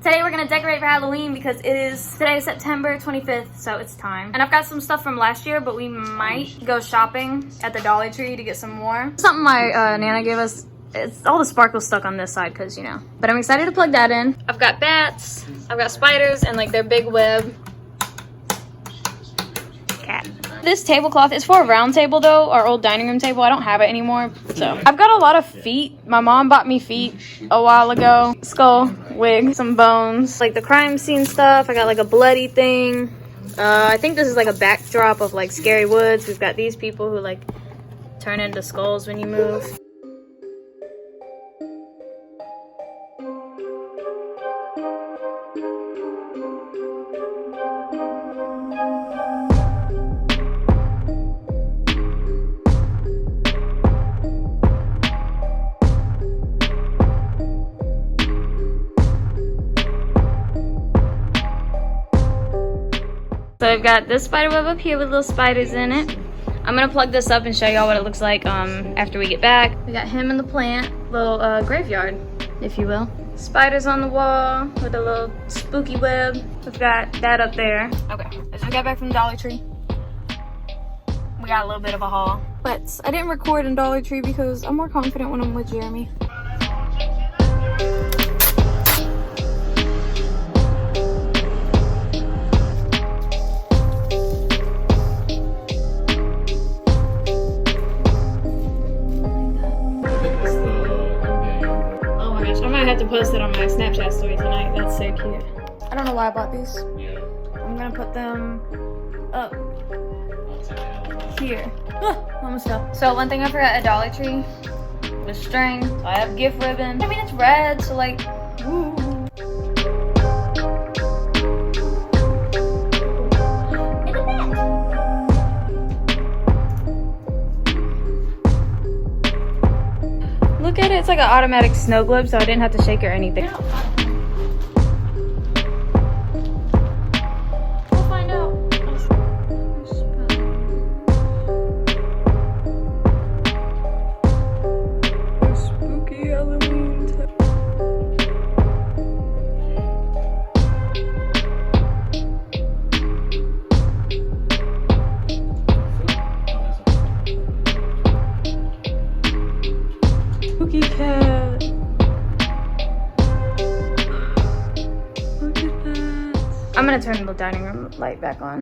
Today we're gonna decorate for Halloween because today is September 25th, so it's time. And I've got some stuff from last year, but we might go shopping at the Dollar Tree to get some more. Something my Nana gave us. It's all the sparkles stuck on this side because, you know. But I'm excited to plug that in. I've got bats, I've got spiders, and like their big web. Cat. This tablecloth is for a round table though, our old dining room table. I don't have it anymore, so. I've got a lot of feet. My mom bought me feet a while ago. Skull, wig, some bones, like the crime scene stuff. I got like a bloody thing. I think this is like a backdrop of like Scary Woods. We've got these people who like turn into skulls when you move. So I've got this spider web up here with little spiders in it. I'm gonna plug this up and show y'all what it looks like after we get back. We got him and the plant, little graveyard, if you will. Spiders on the wall with a little spooky web. We've got that up there. Okay, as we got back from Dollar Tree, we got a little bit of a haul. But I didn't record in Dollar Tree because I'm more confident when I'm with Jeremy. I have to post it on my Snapchat story tonight. That's so cute. I don't know why I bought these. Yeah. I'm gonna put them up here. Almost fell. So one thing I forgot at Dollar Tree was string. So I have gift ribbon. I mean, it's red, so like, woo. Look at it, it's like an automatic snow globe, so I didn't have to shake it or anything. We'll find out. Spooky Halloween. Spooky cat. Look at that. I'm gonna turn the dining room light back on.